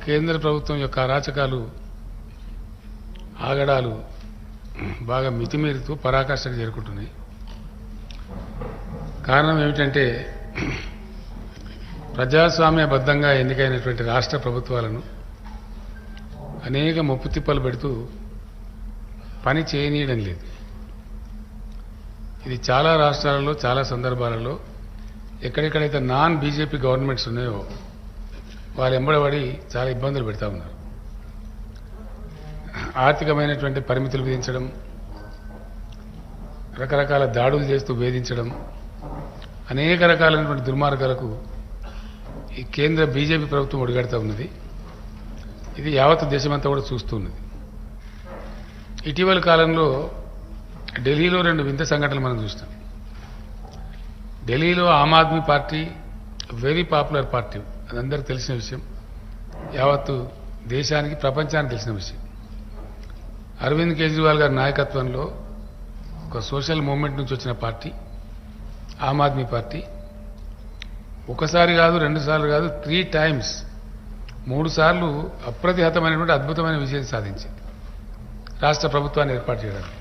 కేంద్ర ప్రభుత్వం యొక్క అరాచకాలు ఆగడాలు బాగా మితిమీరుతూ పరాకాష్ఠకు చేరుకుంటున్నాయి. కారణం ఏమిటంటే ప్రజాస్వామ్యబద్ధంగా ఎన్నికైనటువంటి రాష్ట్ర ప్రభుత్వాలను అనేక ముప్పు తిప్పలు పెడుతూ పని చేయనీయడం లేదు. ఇది చాలా రాష్ట్రాలలో చాలా సందర్భాలలో ఎక్కడెక్కడైతే నాన్ బీజేపీ గవర్నమెంట్స్ ఉన్నాయో వాళ్ళు ఎంబడబడి చాలా ఇబ్బందులు పెడతా ఉన్నారు. ఆర్థికమైనటువంటి పరిమితులు విధించడం, రకరకాల దాడులు చేస్తూ వేధించడం, అనేక రకాలైనటువంటి దుర్మార్గాలకు ఈ కేంద్ర బీజేపీ ప్రభుత్వం ఒడిగడుతూ ఉన్నది. ఇది యావత్ దేశమంతా కూడా చూస్తూ ఉన్నది. ఇటీవల కాలంలో ఢిల్లీలో 2 వింత సంఘటనలు మనం చూస్తాం. ఢిల్లీలో Aam Aadmi party very popular party, అది అందరికీ తెలిసిన విషయం, యావత్తు దేశానికి ప్రపంచానికి తెలిసిన విషయం. అరవింద్ కేజ్రీవాల్ గారి నాయకత్వంలో ఒక సోషల్ మూవ్మెంట్ నుంచి వచ్చిన పార్టీ ఆమ్ ఆద్మీ పార్టీ ఒకసారి కాదు, 2 సార్లు కాదు, 3 times 3 సార్లు అప్రతిహతమైనటువంటి అద్భుతమైన విజయం సాధించింది రాష్ట్ర ప్రభుత్వాన్ని ఏర్పాటు చేయడానికి.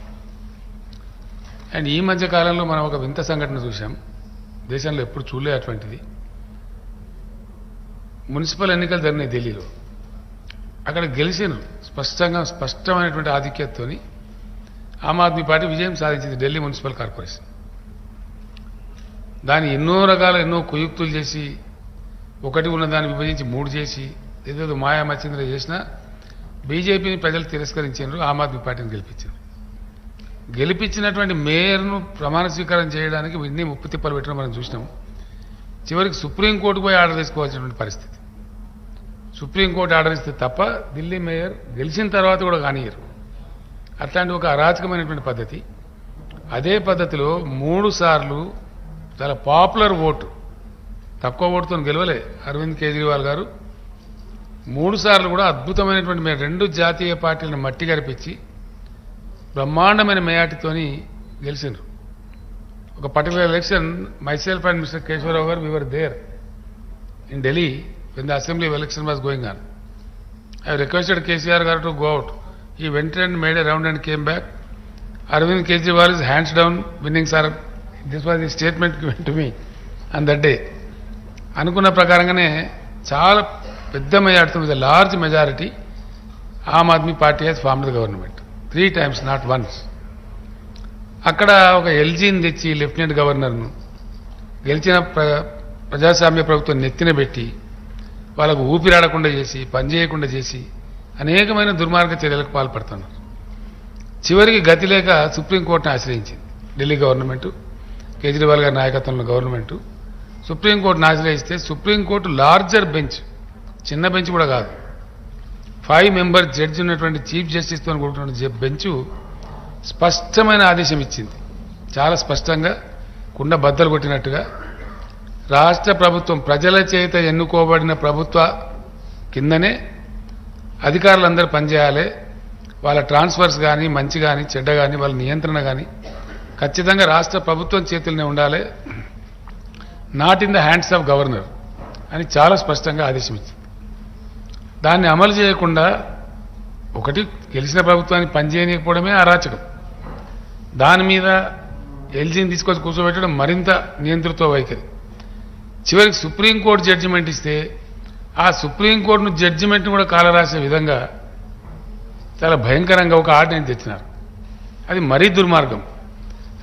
అండ్ ఈ మధ్య కాలంలో మనం ఒక వింత సంఘటన చూశాం, దేశంలో ఎప్పుడు చూడలే అటువంటిది. మున్సిపల్ ఎన్నికలు జరిగినాయి ఢిల్లీలో. అక్కడ గెలిచిన స్పష్టమైనటువంటి ఆధిక్యతతో ఆమ్ ఆద్మీ పార్టీ విజయం సాధించింది ఢిల్లీ మున్సిపల్ కార్పొరేషన్. దాన్ని ఎన్నో కుయుక్తులు చేసి, ఒకటి ఉన్న దాన్ని విభజించి 3 చేసి, ఏదేదో మాయా మచ్చింద్ర చేసినా బీజేపీని ప్రజలు తిరస్కరించారు, ఆమ్ ఆద్మీ పార్టీని గెలిపించారు. గెలిపించినటువంటి మేయర్ను ప్రమాణ స్వీకారం చేయడానికి ఇన్ని ముప్పు తిప్పలు పెట్టడం మనం చూసినాం. చివరికి సుప్రీంకోర్టుకు పోయి ఆర్డర్ తీసుకోవాల్సినటువంటి పరిస్థితి. సుప్రీంకోర్టు ఆర్డర్ ఇస్తే తప్ప ఢిల్లీ మేయర్ గెలిచిన తర్వాత కూడా కానియరు. అట్లాంటి ఒక అరాచకమైనటువంటి పద్ధతి. అదే పద్ధతిలో 3 సార్లు చాలా పాపులర్ ఓటు, తక్కువ ఓటుతో గెలవలే అరవింద్ కేజ్రీవాల్ గారు. 3 సార్లు కూడా అద్భుతమైనటువంటి 2 జాతీయ పార్టీలను మట్టి గరిపించి బ్రహ్మాండమైన మేయాటితోని గెలిచినారు. ఒక particular election, myself and Mr. Keshwarav garu, we were there in Delhi when the assembly election was going on. I requested KCR garu to go out. He went and made a round and came back. Arvind Kejriwal is hands down winning, sir. This was the statement given to me on that day. అనుకున్న ప్రకారంగానే చాలా పెద్ద majority, with large majority Aam Aadmi Party has formed the government 3 times, not once. అక్కడ ఒక ఎల్జీని తెచ్చి lieutenant గవర్నర్ను గెలిచిన ప్రజాస్వామ్య ప్రభుత్వం నెత్తిన పెట్టి వాళ్ళకు ఊపిరాడకుండా చేసి, పనిచేయకుండా చేసి అనేకమైన దుర్మార్గ చర్యలకు పాల్పడుతున్నారు. చివరికి గతి లేక సుప్రీంకోర్టును ఆశ్రయించింది ఢిల్లీ గవర్నమెంటు, కేజ్రీవాల్ గారి నాయకత్వంలో గవర్నమెంటు. సుప్రీంకోర్టును ఆశ్రయిస్తే సుప్రీంకోర్టు లార్జర్ బెంచ్, చిన్న బెంచ్ కూడా కాదు, 5 మెంబర్ జడ్జి ఉన్నటువంటి చీఫ్ జస్టిస్తో కూడుకున్న బెంచు స్పష్టమైన ఆదేశం ఇచ్చింది. చాలా స్పష్టంగా, కుండ బద్దలు కొట్టినట్టుగా, రాష్ట్ర ప్రభుత్వం ప్రజల చేత ఎన్నుకోబడిన ప్రభుత్వ కిందనే అధికారులందరూ పనిచేయాలి. వాళ్ళ ట్రాన్స్ఫర్స్ కానీ, మంచి కానీ, చెడ్డ కానీ, వాళ్ళ నియంత్రణ కానీ ఖచ్చితంగా రాష్ట్ర ప్రభుత్వం చేతుల్లోనే ఉండాలి, not in the hands of governor అని చాలా స్పష్టంగా ఆదేశం ఇచ్చింది. దాన్ని అమలు చేయకుండా ఒకటి గెలిచిన ప్రభుత్వాన్ని పనిచేయకపోవడమే అరాచకం. దాని మీద ఎల్జీని తీసుకొచ్చి కూర్చోబెట్టడం మరింత నియంతృత్వ వైఖరి. చివరికి సుప్రీంకోర్టు జడ్జిమెంట్ ఇస్తే ఆ సుప్రీంకోర్టును జడ్జిమెంట్ను కూడా కాలరాసే విధంగా చాలా భయంకరంగా ఒక ఆర్డినెన్స్ తెచ్చినారు. అది మరీ దుర్మార్గం.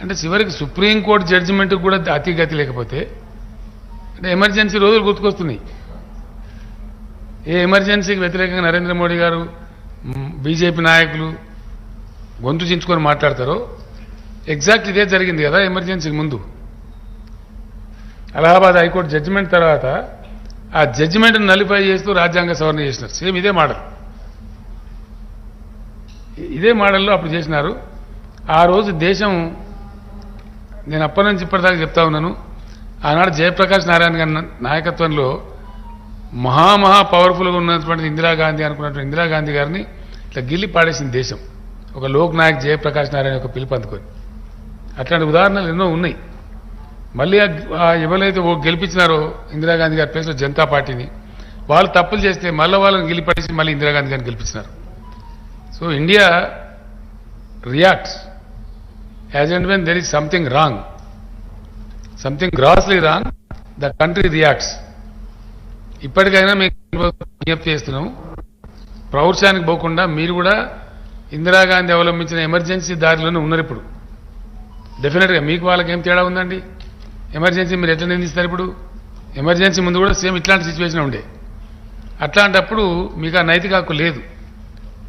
అంటే చివరికి సుప్రీంకోర్టు జడ్జిమెంట్కి కూడా అతిగతి లేకపోతే అంటే ఎమర్జెన్సీ రోజులు గుర్తుకొస్తున్నాయి. ఏ ఎమర్జెన్సీకి వ్యతిరేకంగా నరేంద్ర మోడీ గారు, బీజేపీ నాయకులు గొంతు చించుకొని మాట్లాడతారో ఎగ్జాక్ట్ ఇదే జరిగింది కదా ఎమర్జెన్సీకి ముందు. అలహాబాద్ హైకోర్టు జడ్జిమెంట్ తర్వాత ఆ జడ్జిమెంట్ను నలిఫై చేస్తూ రాజ్యాంగ సవరణ చేసినారు. సేమ్ ఇదే మోడల్, ఇదే మోడల్లో అప్పుడు చేసినారు. ఆ రోజు దేశం, నేను అప్పటి నుంచి ఇప్పటిదాకా చెప్తా ఉన్నాను, ఆనాడు జయప్రకాష్ నారాయణ గారి నాయకత్వంలో మహా పవర్ఫుల్గా ఉన్నటువంటి ఇందిరాగాంధీ అనుకున్నటువంటి ఇందిరాగాంధీ గారిని ఇట్లా గిల్లి పాడేసింది దేశం, ఒక లోక్ నాయక్ జయప్రకాష్ నారాయణ యొక్క పిలుపు అందుకొని. అట్లాంటి ఉదాహరణలు ఎన్నో ఉన్నాయి. మళ్ళీ ఎవరైతే గెలిపించినారో ఇందిరాగాంధీ గారి ప్లేస్లో జనతా పార్టీని, వాళ్ళు తప్పులు చేస్తే మళ్ళీ వాళ్ళని గెలిపడేసి మళ్ళీ ఇందిరాగాంధీ గారిని గెలిపించినారు. So India reacts as and when there is something wrong, something grossly wrong, the country reacts. ఇప్పటికైనా మేము విజ్ఞప్తి చేస్తున్నాం, ప్రౌఢశానికి పోకుండా మీరు కూడా ఇందిరాగాంధీ అవలంబించిన ఎమర్జెన్సీ దారిలోనే ఉన్నారు. ఇప్పుడు డెఫినెట్గా మీకు వాళ్ళకి ఏం తేడా ఉందండి? ఎమర్జెన్సీ మీరు ఎట్లా నిందిస్తారు? ఇప్పుడు ఎమర్జెన్సీ ముందు కూడా సేమ్ ఇట్లాంటి సిచ్యువేషన్ ఉండే. అట్లాంటప్పుడు మీకు ఆ నైతిక హక్కు లేదు.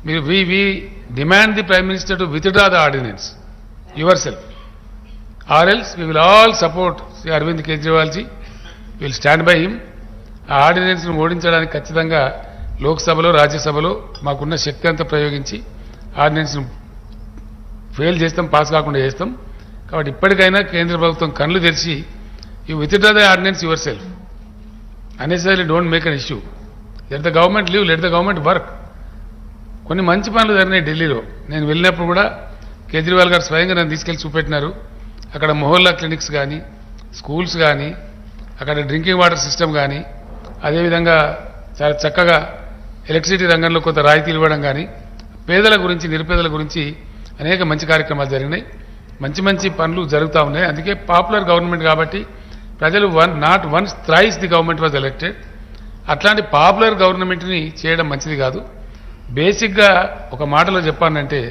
మీరు we demand the prime minister to withdraw the ordinance yourself, or else we will all support Shri Arvind Kejriwal ji, will stand by him. ఆ ఆర్డినెన్స్ను ఓడించడానికి ఖచ్చితంగా లోక్సభలో రాజ్యసభలో మాకున్న శక్తి అంతా ప్రయోగించి ఆర్డినెన్స్ను ఫెయిల్ చేస్తాం, పాస్ కాకుండా చేస్తాం. కాబట్టి ఇప్పటికైనా కేంద్ర ప్రభుత్వం కళ్ళు తెరిచి you withdraw the ordinance yourself, unnecessary don't make an issue. Let the government leave, let the government work. కొన్ని మంచి పనులు జరిగినాయి ఢిల్లీలో. నేను వెళ్ళినప్పుడు కూడా కేజ్రీవాల్ గారు స్వయంగా నన్ను తీసుకెళ్లి చూపెట్టినారు. అక్కడ మొహల్లా క్లినిక్స్ కానీ, స్కూల్స్ కానీ, అక్కడ డ్రింకింగ్ వాటర్ సిస్టమ్ కానీ, అదేవిధంగా చాలా చక్కగా ఎలక్ట్రిసిటీ రంగంలో కొంత రాయితీలు ఇవ్వడం కానీ, పేదల గురించి నిరుపేదల గురించి అనేక మంచి కార్యక్రమాలు జరిగినాయి. మంచి మంచి పనులు జరుగుతూ ఉన్నాయి. అందుకే పాపులర్ గవర్నమెంట్ కాబట్టి ప్రజలు not once thrice the government was elected. అట్లాంటి పాపులర్ గవర్నమెంట్ని చేయడం మంచిది కాదు. బేసిక్గా ఒక మాటలో చెప్పానంటే,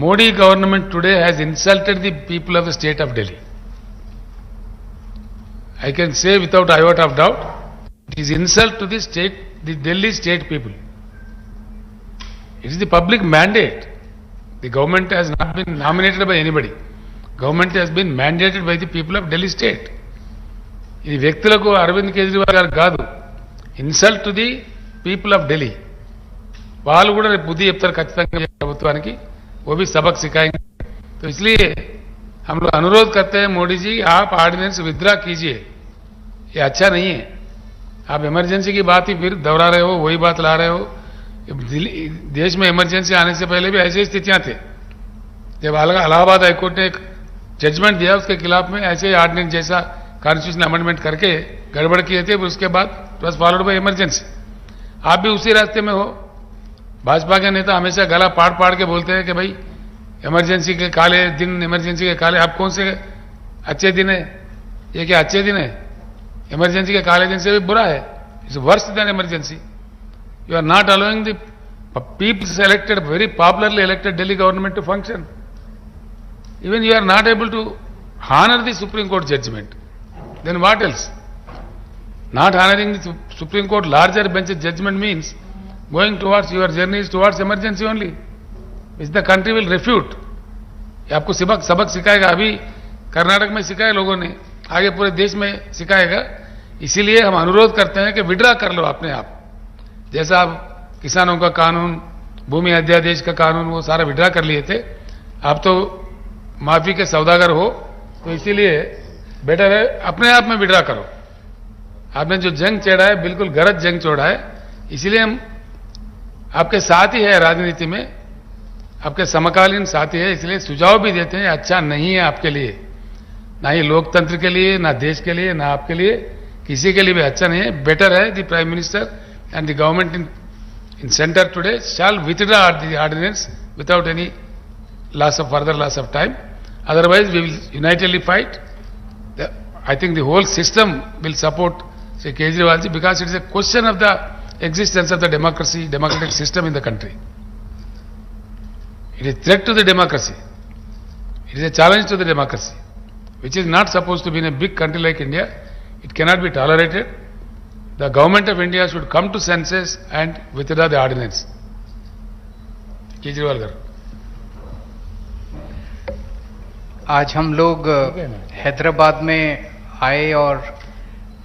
Modi government today has insulted the people of the state of Delhi. I can say without iota of doubt, it is insult to the state, the Delhi state people. It is the public mandate. The government has not been nominated by anybody. Government has been mandated by the people of Delhi state. ఇది వ్యక్తులకు అరవింద్ కేజ్రీవాల్ గారు కాదు, insult to the people of Delhi. వాళ్ళు కూడా రేపు బుద్ధి చెప్తారు ఖచ్చితంగా ప్రభుత్వానికి. वो भी सबक सिखाएंगे. तो इसलिए हम लोग अनुरोध करते हैं, मोदी जी आप ऑर्डिनेंस विथड्रा कीजिए, ये अच्छा नहीं है. आप इमरजेंसी की बात ही फिर दोहरा रहे हो, वही बात ला रहे हो. देश में इमरजेंसी आने से पहले भी ऐसी स्थितियां थे. जब इलाहाबाद हाईकोर्ट ने एक जजमेंट दिया, उसके खिलाफ में ऐसे ऑर्डिनेंस जैसा कॉन्स्टिट्यूशन अमेंडमेंट करके गड़बड़ किए थे. उसके बाद बस फॉलोड बाय इमरजेंसी. आप भी उसी रास्ते में हो. भाजपा के नेता हमेशा गला पाड़ पाड़ के बोलते हैं कि भाई इमरजेंसी के काले दिन, इमरजेंसी के काले. आप कौन से अच्छे दिन है? ये क्या अच्छे दिन है? इमरजेंसी के काले दिन से भी बुरा है. It's worse than emergency. You are not allowing the people's elected, very popularly elected Delhi government to function. Even you are not able to honor the Supreme Court judgment. Then what else? Not honoring the Supreme Court larger bench judgment means going towards your journeys towards emergency only. Which the country will refute. ये आपको सबक सिखाएगा. अभी कर्नाटक में सिखाया लोगों ने, आगे पूरे देश में सिखाएगा. इसीलिए हम अनुरोध करते हैं कि विड्रा कर लो अपने आप. जैसा आप किसानों का कानून, भूमि अध्यादेश का कानून, वो सारा विड्रा कर लिए थे. आप तो माफी के सौदागर हो, तो इसीलिए बेटर है अपने आप में विड्रा करो. आपने जो जंग छेड़ा है बिल्कुल गलत जंग छोड़ा है. इसीलिए हम आपके साथ ही है, राजनीति में आपके समकालीन साथी है. इसलिए सुझाव भी देते हैं, अच्छा नहीं है आपके लिए, ना ही लोकतंत्र के लिए, ना देश के लिए, ना आपके लिए, किसी के लिए भी अच्छा नहीं है. बेटर है the prime minister and the government in center today shall withdraw the ordinance without any further loss of time. Otherwise we will unitedly fight. I think the whole system will support Sri Kejriwal ji, because it is a question of the existence of the democratic system in the country. It is a threat to the democracy. It is a challenge to the democracy, which is not supposed to be in a big country like India. It cannot be tolerated. The government of India should come to senses and withdraw the ordinance. Kejriwal गाరు. आज हम लोग हैदराबाद में आए और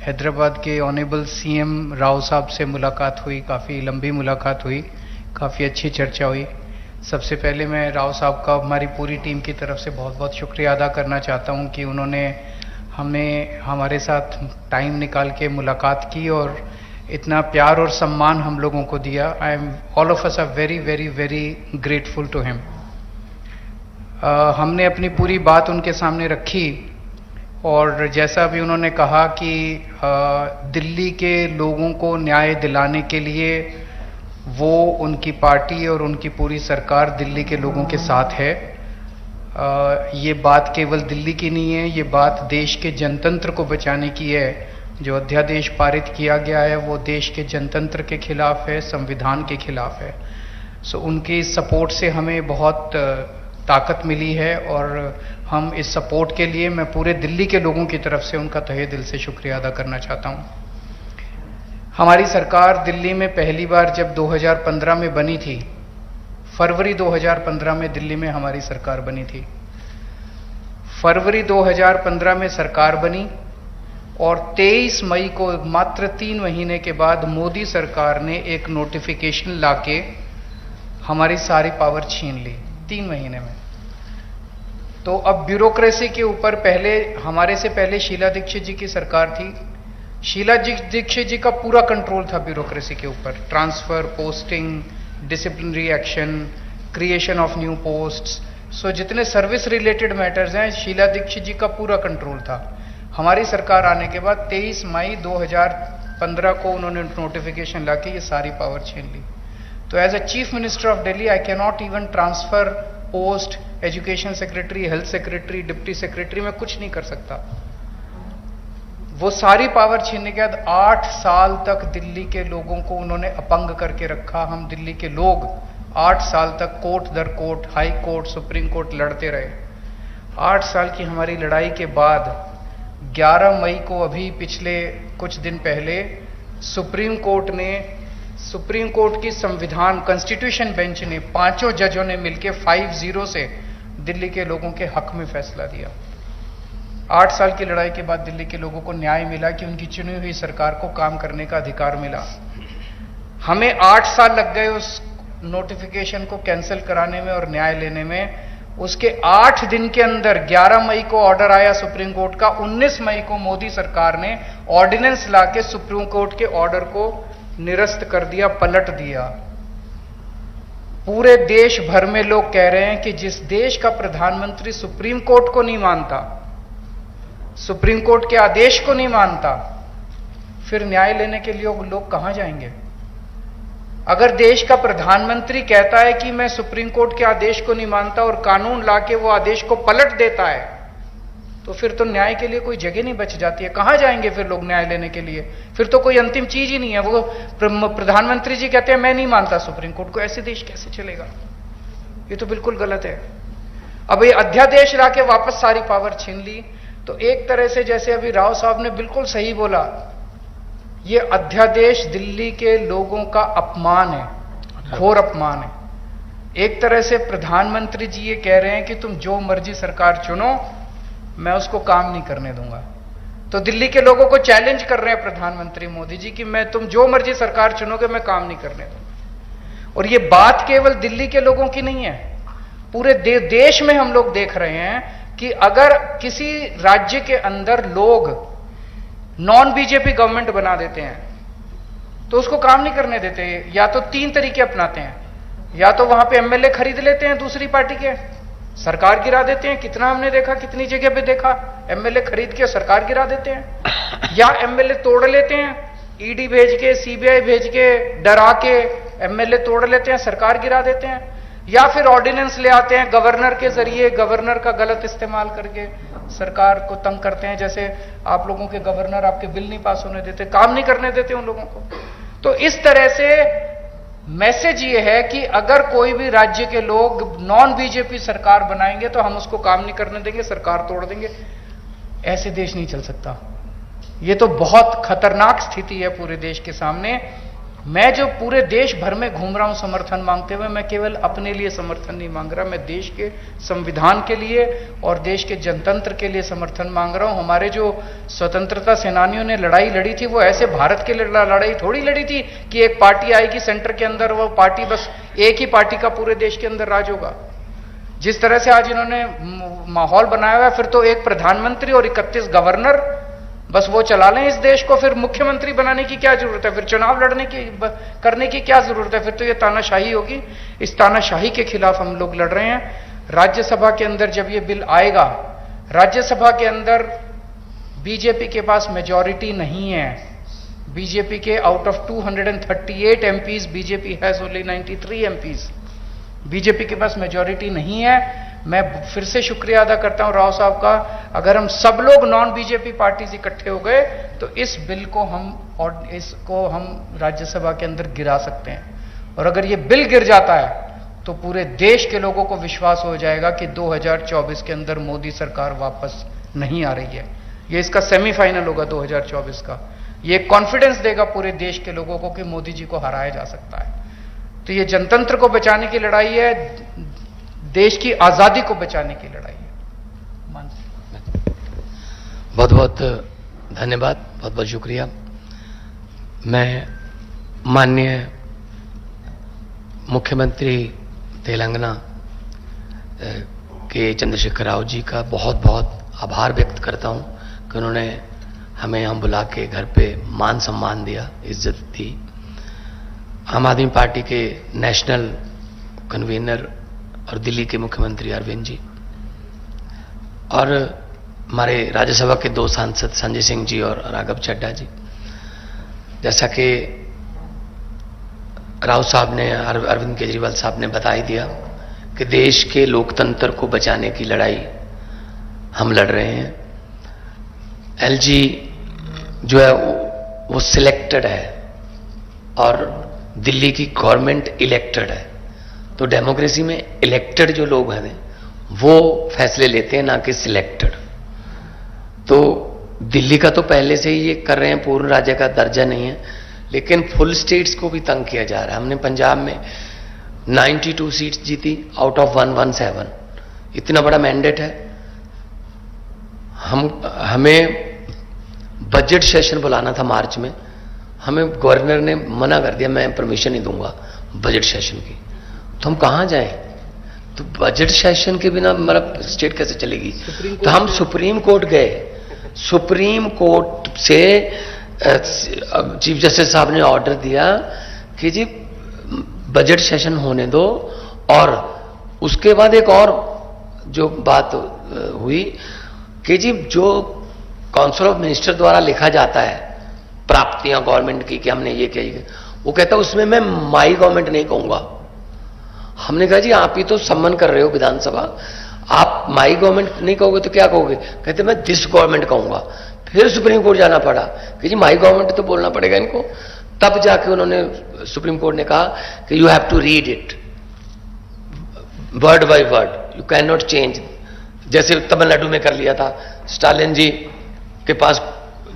हैदराबाद के honourable CM Rao साहब से मुलाकात हुई. काफ़ी लंबी मुलाकात हुई, काफ़ी अच्छी चर्चा हुई. सबसे पहले मैं राव साहब का हमारी पूरी टीम की तरफ से बहुत बहुत शुक्रिया अदा करना चाहता हूं कि उन्होंने हमें हमारे साथ टाइम निकाल के मुलाकात की और इतना प्यार और सम्मान हम लोगों को दिया. I am all of us are very very very grateful to him. हमने अपनी पूरी बात उनके सामने रखी और जैसा अभी उन्होंने कहा कि दिल्ली के लोगों को न्याय दिलाने के लिए वो, उनकी पार्टी और उनकी पूरी सरकार दिल्ली के लोगों के साथ है। ये बात केवल दिल्ली की नहीं है, ये बात देश के जनतंत्र को बचाने की है। जो अध्यादेश पारित किया गया है वो देश के जनतंत्र के खिलाफ है, संविधान के खिलाफ है। सो उनके सपोर्ट से हमें बहुत ताकत मिली है और हम इस सपोर्ट के लिए मैं पूरे दिल्ली के लोगों की तरफ से उनका तहे दिल से शुक्रिया अदा करना चाहता हूं। हमारी सरकार दिल्ली में पहली बार जब 2015 में बनी थी, फरवरी 2015 में दिल्ली में हमारी सरकार बनी थी। फरवरी 2015 में सरकार बनी और 23 मई को, मात्र 3 महीने के बाद, मोदी सरकार ने एक नोटिफिकेशन लाके हमारी सारी पावर छीन ली 3 महीने में। तो अब ब्यूरोक्रेसी के ऊपर, पहले हमारे से पहले शीला दीक्षित जी की सरकार थी। शीला दीक्षित जी का पूरा कंट्रोल था ब्यूरोक्रेसी के ऊपर, transfer, posting, disciplinary action, creation of new posts. So जितने सर्विस रिलेटेड मैटर्स हैं, शीला दीक्षित जी का पूरा कंट्रोल था। हमारी सरकार आने के बाद 23 मई 2015 को उन्होंने नोटिफिकेशन लाके ये सारी पावर छीन ली। तो as a chief minister of Delhi I can not even transfer post, education secretary, health secretary, deputy secretary, मैं कुछ नहीं कर सकता। वो सारी पावर छीनने के बाद 8 साल तक दिल्ली के लोगों को उन्होंने अपंग करके रखा। हम दिल्ली के लोग 8 साल तक कोर्ट दर court, high court, supreme court लड़ते रहे। 8 साल की हमारी लड़ाई के बाद 11 मई को, अभी पिछले कुछ दिन पहले, सुप्रीम कोर्ट की संविधान कॉन्स्टिट्यूशन बेंच ने, 5 जजों ने मिलकर 5-0 से दिल्ली के लोगों के हक में फैसला दिया। 8 साल की लड़ाई के बाद दिल्ली के लोगों को न्याय मिला कि उनकी चुनी हुई सरकार को काम करने का अधिकार मिला। हमें 8 साल लग गए उस नोटिफिकेशन को कैंसिल कराने में और न्याय लेने में। उसके 8 दिन के अंदर 11 मई को ऑर्डर आया सुप्रीम कोर्ट का। 19 मई को मोदी सरकार ने ऑर्डिनेंस लाके सुप्रीम कोर्ट के ऑर्डर को निरस्त कर दिया, पलट दिया। पूरे देश भर में लोग कह रहे हैं कि जिस देश का प्रधानमंत्री सुप्रीम कोर्ट को नहीं मानता, सुप्रीम कोर्ट के आदेश को नहीं मानता, फिर न्याय लेने के लिए लोग कहां जाएंगे? अगर देश का प्रधानमंत्री कहता है कि मैं सुप्रीम कोर्ट के आदेश को नहीं मानता और कानून लाके वो आदेश को पलट देता है, तो फिर तो न्याय के लिए कोई जगह नहीं बच जाती है। कहां जाएंगे फिर लोग न्याय लेने के लिए? फिर तो कोई अंतिम चीज ही नहीं है। वो प्रधानमंत्री जी कहते हैं मैं नहीं मानता सुप्रीम कोर्ट को, ऐसे देश कैसे चलेगा? ये तो बिल्कुल गलत है। अब ये अध्यादेश लाके वापस सारी पावर छीन ली। तो एक तरह से, जैसे अभी राव साहब ने बिल्कुल सही बोला, ये अध्यादेश दिल्ली के लोगों का अपमान है, घोर अपमान है। एक तरह से प्रधानमंत्री जी ये कह रहे हैं कि तुम जो मर्जी सरकार चुनो, मैं उसको काम नहीं करने दूंगा। तो दिल्ली के लोगों को चैलेंज कर रहे हैं प्रधानमंत्री मोदी जी कि मैं, तुम जो मर्जी सरकार चुनोगे, मैं काम नहीं करने दूंगा। और ये बात केवल दिल्ली के लोगों की नहीं है, पूरे देश में हम लोग देख रहे हैं कि अगर किसी राज्य के अंदर लोग नॉन बीजेपी गवर्नमेंट बना देते हैं तो उसको काम नहीं करने देते। या तो 3 तरीके अपनाते हैं, या तो वहां पे एमएलए खरीद लेते हैं दूसरी पार्टी के, सरकार गिरा देते हैं। कितना हमने देखा, कितनी जगह पे देखा, एमएलए खरीद के सरकार गिरा देते हैं। या एमएलए तोड़ लेते हैं, ईडी भेज के, सीबीआई भेज के, डरा के एमएलए तोड़ लेते हैं, सरकार गिरा देते हैं। या फिर ऑर्डिनेंस ले आते हैं गवर्नर के जरिए, गवर्नर का गलत इस्तेमाल करके सरकार को तंग करते हैं। जैसे आप लोगों के गवर्नर आपके बिल नहीं पास होने देते, काम नहीं करने देते उन लोगों को। तो इस तरह से मैसेज ये है कि अगर कोई भी राज्य के लोग नॉन बीजेपी सरकार बनाएंगे तो हम उसको काम नहीं करने देंगे, सरकार तोड़ देंगे। ऐसे देश नहीं चल सकता। ये तो बहुत खतरनाक स्थिति है पूरे देश के सामने। मैं जो पूरे देश भर में घूम रहा हूं समर्थन मांगते हुए, मैं केवल अपने लिए समर्थन नहीं मांग रहा, मैं देश के संविधान के लिए और देश के जनतंत्र के लिए समर्थन मांग रहा हूं। हमारे जो स्वतंत्रता सेनानियों ने लड़ाई लड़ी थी, वो ऐसे भारत के लिए लड़ाई थोड़ी लड़ी थी कि एक पार्टी आएगी सेंटर के अंदर, वो पार्टी बस एक ही पार्टी का पूरे देश के अंदर राज होगा। जिस तरह से आज इन्होंने माहौल बनाया हुआ है, फिर तो एक प्रधानमंत्री और 31 गवर्नर बस वो चला लें इस देश को। फिर मुख्यमंत्री बनाने की क्या जरूरत है? फिर चुनाव लड़ने की करने की क्या जरूरत है? फिर तो ये तानाशाही होगी। इस तानाशाही के खिलाफ हम लोग लड़ रहे हैं। राज्यसभा के अंदर जब ये बिल आएगा, राज्यसभा के अंदर बीजेपी के पास मेजॉरिटी नहीं है। बीजेपी के out of 238 MPs, BJP has only 93 MPs. BJP के पास मेजॉरिटी नहीं है। मैं फिर से शुक्रिया अदा करता हूं राव साहब का। अगर हम सब लोग नॉन बीजेपी पार्टीज इकट्ठे हो गए तो इस बिल को हम राज्यसभा के अंदर गिरा सकते हैं। और अगर ये बिल गिर जाता है तो पूरे देश के लोगों को विश्वास हो जाएगा कि 2024 के अंदर मोदी सरकार वापस नहीं आ रही है। ये इसका सेमीफाइनल होगा 2024 का। ये कॉन्फिडेंस देगा पूरे देश के लोगों को कि मोदी जी को हराया जा सकता है। तो ये जनतंत्र को बचाने की लड़ाई है, देश की आजादी को बचाने की लड़ाई है। बहुत बहुत धन्यवाद, बहुत बहुत शुक्रिया। मैं माननीय मुख्यमंत्री तेलंगाना के चंद्रशेखर राव जी का बहुत बहुत आभार व्यक्त करता हूं कि उन्होंने हमें यहाँ बुला के घर पे मान सम्मान दिया, इज्जत दी। आम आदमी पार्टी के नेशनल कन्वीनर और दिल्ली के मुख्यमंत्री अरविंद जी और हमारे राज्यसभा के 2 सांसद संजय सिंह जी और राघव चड्ढा जी, जैसा कि राव साहब ने, अरविंद केजरीवाल साहब ने बता ही दिया कि देश के लोकतंत्र को बचाने की लड़ाई हम लड़ रहे हैं। एलजी जो है वो सिलेक्टेड है और दिल्ली की गवर्नमेंट इलेक्टेड है। तो डेमोक्रेसी में इलेक्टेड जो लोग हैं वो फैसले लेते हैं, ना कि सिलेक्टेड। तो दिल्ली का तो पहले से ही ये कर रहे हैं, पूर्ण राज्य का दर्जा नहीं है, लेकिन फुल स्टेट्स को भी तंग किया जा रहा है। हमने पंजाब में 92 सीट्स जीती आउट ऑफ 117। इतना बड़ा मैंडेट है। हमें बजट सेशन बुलाना था मार्च में, हमें गवर्नर ने मना कर दिया, मैं परमिशन नहीं दूंगा बजट सेशन की। तो हम कहां जाएं? तो बजट सेशन के बिना मतलब स्टेट कैसे चलेगी? तो हम सुप्रीम कोर्ट गए। सुप्रीम कोर्ट से चीफ जस्टिस साहब ने ऑर्डर दिया कि जी बजट सेशन होने दो। और उसके बाद एक और जो बात हुई कि जी जो काउंसिल ऑफ मिनिस्टर द्वारा लिखा जाता है प्राप्तियां गवर्नमेंट की कि हमने ये किया, वो कहता है उसमें मैं माई गवर्नमेंट नहीं कहूंगा। हमने कहा जी आप ही तो सम्मान कर रहे हो विधानसभा, आप माई गवर्नमेंट नहीं कहोगे तो क्या कहोगे? कहते मैं दिस गवर्नमेंट कहूंगा। फिर सुप्रीम कोर्ट जाना पड़ा कि जी माई गवर्नमेंट तो बोलना पड़ेगा इनको। तब जाके उन्होंने, सुप्रीम कोर्ट ने कहा कि you have to read it word by word, you can not change. जैसे तमिलनाडु में कर लिया था, स्टालिन जी के पास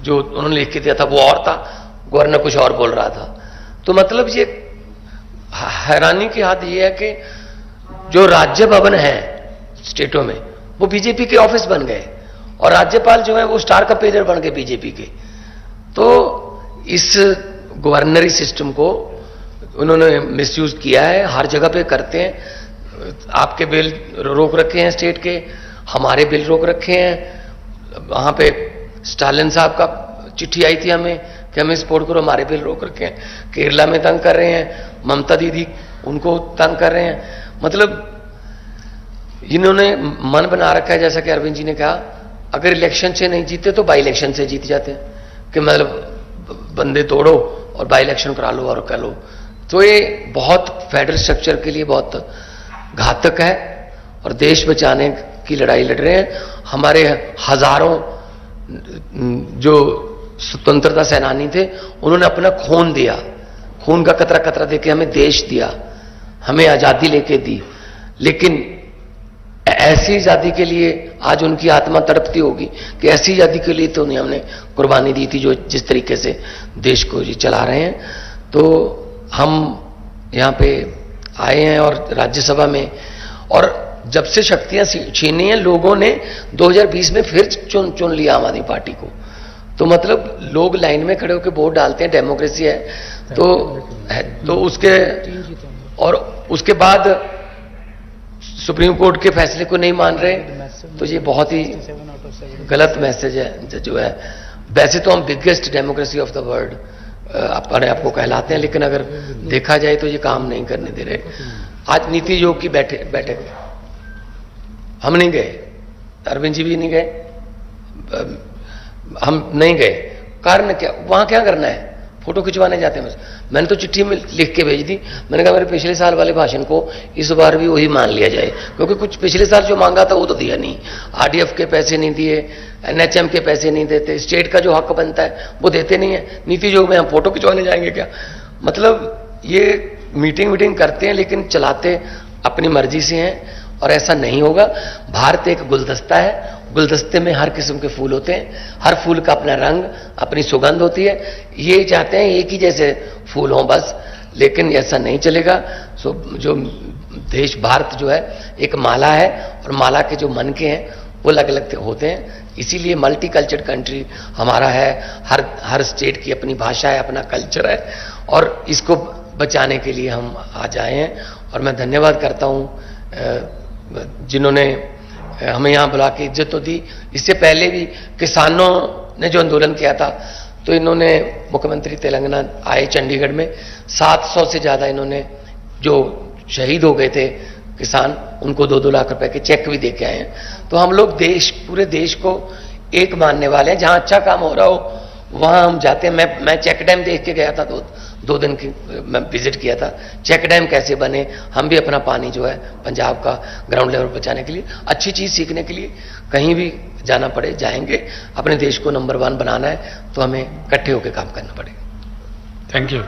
जो उन्होंने लिख के दिया था वो और था, गवर्नर कुछ और बोल रहा था। तो मतलब ये हैरानी की हद ये है कि जो राज्य भवन है स्टेटों में वो बीजेपी के ऑफिस बन गए और राज्यपाल जो है वो स्टार कपेजर बन गए बीजेपी के। तो इस गवर्नरी सिस्टम को उन्होंने मिसयूज किया है, हर जगह पे करते हैं। आपके बिल रोक रखे हैं स्टेट के, हमारे बिल रोक रखे हैं। वहां पे स्टालिन साहब का चिट्ठी आई थी हमें कि हमें सपोर्ट करो, हमारे बिल रोक रखे हैं। केरला में तंग कर रहे हैं, ममता दीदी उनको तंग कर रहे हैं। मतलब इन्होंने मन बना रखा है, जैसा कि अरविंद जी ने कहा, अगर इलेक्शन से नहीं जीते तो बाई इलेक्शन से जीत जाते हैं कि मतलब बंदे तोड़ो और बाई इलेक्शन करा लो और कर लो। तो ये बहुत फेडरल स्ट्रक्चर के लिए बहुत घातक है और देश बचाने की लड़ाई लड़ रहे हैं। हमारे हजारों जो स्वतंत्रता सेनानी थे उन्होंने अपना खून दिया, खून का कतरा कतरा देके हमें देश दिया, हमें आजादी लेके दी। लेकिन ऐसी आजादी के लिए आज उनकी आत्मा तड़पती होगी कि ऐसी आजादी के लिए तो नहीं हमने कुर्बानी दी थी जो जिस तरीके से देश को जी चला रहे हैं। तो हम यहाँ पे आए हैं और राज्यसभा में, और जब से शक्तियां छीनी हैं लोगों ने 2020 में फिर चुन लिया आम आदमी पार्टी को। तो मतलब लोग लाइन में खड़े होकर वोट डालते हैं, डेमोक्रेसी है। तो उसके और उसके बाद सुप्रीम कोर्ट के फैसले को नहीं मान रहे, तो ये बहुत ही गलत मैसेज है जो है। वैसे तो हम biggest democracy of the world अपने आपको कहलाते हैं, लेकिन अगर देखा जाए तो ये काम नहीं करने दे रहे। आज नीति आयोग की बैठक हम नहीं गए, अरविंद जी भी नहीं गए, हम नहीं गए, कारण क्या, वहां क्या करना है, फोटो खिंचवाने जाते हैं बस। मैंने तो चिट्ठी में लिख के भेज दी, मैंने कहा मेरे पिछले साल वाले भाषण को इस बार भी वही मान लिया जाए, क्योंकि कुछ पिछले साल जो मांगा था वो तो दिया नहीं, आरडीएफ के पैसे नहीं दिए, एनएचएम के पैसे नहीं देते, स्टेट का जो हक बनता है वो देते नहीं है, नीति योग में हम फोटो खिंचवाने जाएंगे क्या। मतलब ये मीटिंग करते हैं लेकिन चलाते अपनी मर्जी से हैं, और ऐसा नहीं होगा। भारत एक गुलदस्ता है, गुलदस्ते में हर किस्म के फूल होते हैं, हर फूल का अपना रंग, अपनी सुगंध होती है। ये चाहते हैं एक ही जैसे फूल हों बस, लेकिन ऐसा नहीं चलेगा। सो जो देश भारत जो है एक माला है, और माला के जो मनके हैं वो अलग अलग होते हैं, इसीलिए मल्टी कल्चर्ड कंट्री हमारा है। हर स्टेट की अपनी भाषा है, अपना कल्चर है, और इसको बचाने के लिए हम आज आए हैं। और मैं धन्यवाद करता हूं जिन्होंने हमें यहां बुला के इज्जत तो दी। इससे पहले भी किसानों ने जो आंदोलन किया था, तो इन्होंने, मुख्यमंत्री तेलंगाना आए चंडीगढ़ में, 700 से ज्यादा इन्होंने जो शहीद हो गए थे किसान, उनको 2-2 लाख रुपए के चेक भी दे के आए हैं। तो हम लोग पूरे देश को एक मानने वाले हैं। जहां अच्छा काम हो रहा हो वहां हम जाते हैं। मैं चेक डैम देख के गया था, 2 दिन की मैं विजिट किया था, चेक डैम कैसे बने। हम भी अपना पानी जो है पंजाब का ग्राउंड लेवल बचाने के लिए, अच्छी चीज सीखने के लिए कहीं भी जाना पड़े जाएंगे। अपने देश को नंबर 1 बनाना है तो हमें इकट्ठे होकर काम करना पड़ेगा। Thank you.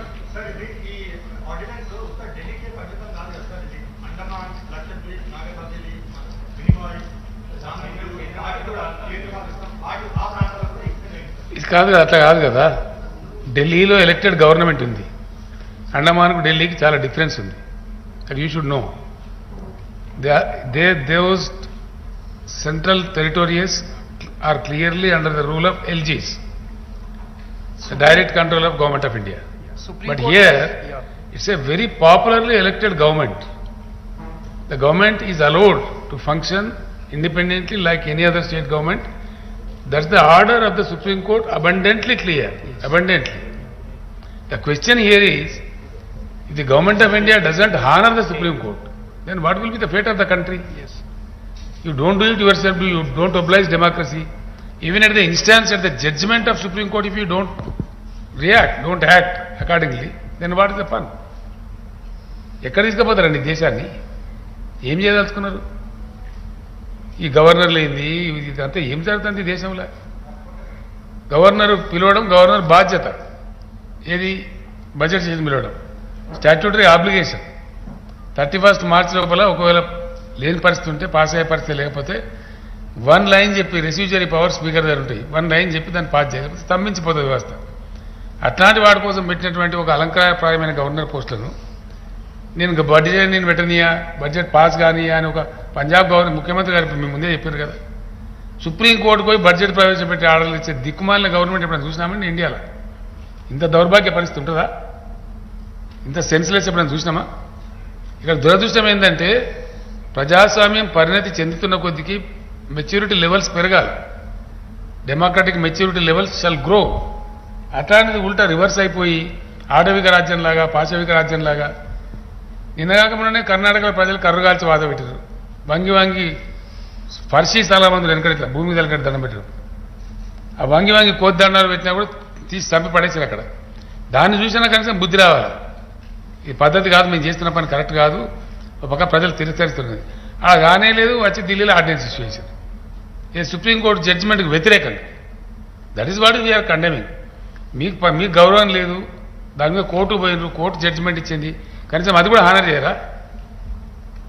ఇది కాదు, అట్లా కాదు కదా, ఢిల్లీలో ఎలక్టెడ్ గవర్నమెంట్ ఉంది, అండమాన్కు ఢిల్లీకి చాలా డిఫరెన్స్ ఉంది, అది you should know. Those central territories are clearly under the rule of LGs, direct control of government of India. But here it's a very popularly elected government. The government is allowed to function independently like any other state government. That's the order of the Supreme Court, abundantly clear. Yes. Abundantly. The question here is, if the government of India doesn't honor the Supreme Court, then what will be the fate of the country? Yes. You don't do it yourself, you don't oblige democracy. Even at the instance, at the judgment of Supreme Court, if you don't react, don't act accordingly, then what is the fun? ఎక్కడ తీసుకుపోతారండి దేశాన్ని? ఏం చేయదలుచుకున్నారు? ఈ గవర్నర్లు ఏంది, ఇదంతా ఏం జరుగుతుంది దేశంలో? గవర్నర్ పిలవడం గవర్నర్ బాధ్యత, ఏది బడ్జెట్ చేసి పిలవడం స్టాట్యూటరీ ఆబ్లిగేషన్. 31 మార్చి లోపల ఒకవేళ లేని పరిస్థితి ఉంటే, పాస్ అయ్యే పరిస్థితి లేకపోతే 1 లైన్ చెప్పి, రెస్యూజరీ పవర్ స్పీకర్ దగ్గర ఉంటాయి, 1 లైన్ చెప్పి దాన్ని పాస్ చేయకపోతే స్తంభించిపోతుంది వ్యవస్థ. అట్లాంటి వాడి కోసం పెట్టినటువంటి ఒక అలంకారప్రాయమైన గవర్నర్ పోస్టులను నేను బడ్జెట్ నేను పెట్టనియా, బడ్జెట్ పాస్ కానియా అని ఒక పంజాబ్ గవర్నర్ ముఖ్యమంత్రి గారు మేము ముందే చెప్పారు కదా. సుప్రీంకోర్టుకు పోయి బడ్జెట్ ప్రవేశపెట్టి ఆర్డర్లు ఇచ్చే దిక్కుమాలిన గవర్నమెంట్ ఎప్పుడైనా చూసినామండి ఇండియాలో? ఇంత దౌర్భాగ్య పరిస్థితి ఉంటుందా? ఇంత సెన్స్లెస్ ఎప్పుడైనా చూసినామా? ఇక్కడ దురదృష్టం ఏంటంటే, ప్రజాస్వామ్యం పరిణతి చెందుతున్న కొద్దికి మెచ్యూరిటీ లెవెల్స్ పెరగాలి, democratic maturity levels shall grow. అట్లాంటిది ఉల్టా రివర్స్ అయిపోయి ఆడవిక రాజ్యంలాగా, పాశవిక రాజ్యంలాగా. నిన్నగాక మొన్ననే కర్ణాటకలో ప్రజలు కర్రుగాల్చి వాద పెట్టారు, వంగి ఫర్షీ స్థలమందులు వెనకడ ఇట్లా భూమి వెనకడ దండం పెట్టారు. ఆ వంగి కోద్దండాలు పెట్టినా కూడా తీసి చంపి పడేసారు అక్కడ. దాన్ని చూసినా కనీసం బుద్ధి రావాలి, ఈ పద్ధతి కాదు, మేము చేస్తున్న పని కరెక్ట్ కాదు. ఒక పక్క ప్రజలు తిరస్కరిస్తున్నది, అలా కానే లేదు. వచ్చి ఢిల్లీలో ఆర్డినెన్స్ ఇష్యూ చేశారు, ఏ సుప్రీంకోర్టు జడ్జిమెంట్కి వ్యతిరేకంగా. That is what we are condemning. మీకు గౌరవం లేదు, దాని మీద కోర్టు పోయినారు, కోర్టు జడ్జిమెంట్ ఇచ్చింది, కనీసం అది కూడా హానర్ చేయరా?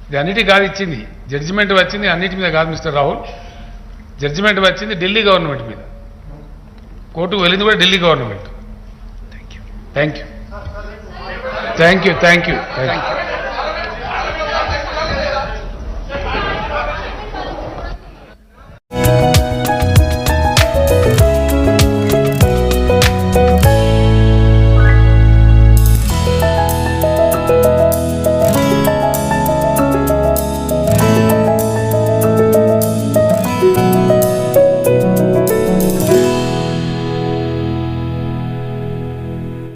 ఇది అన్నిటికీ కాదు ఇచ్చింది, జడ్జిమెంట్ వచ్చింది అన్నిటి మీద కాదు మిస్టర్ రాహుల్, జడ్జిమెంట్ వచ్చింది ఢిల్లీ గవర్నమెంట్ మీద. కోర్టుకు వెళ్ళింది కూడా ఢిల్లీ గవర్నమెంట్. Thank you.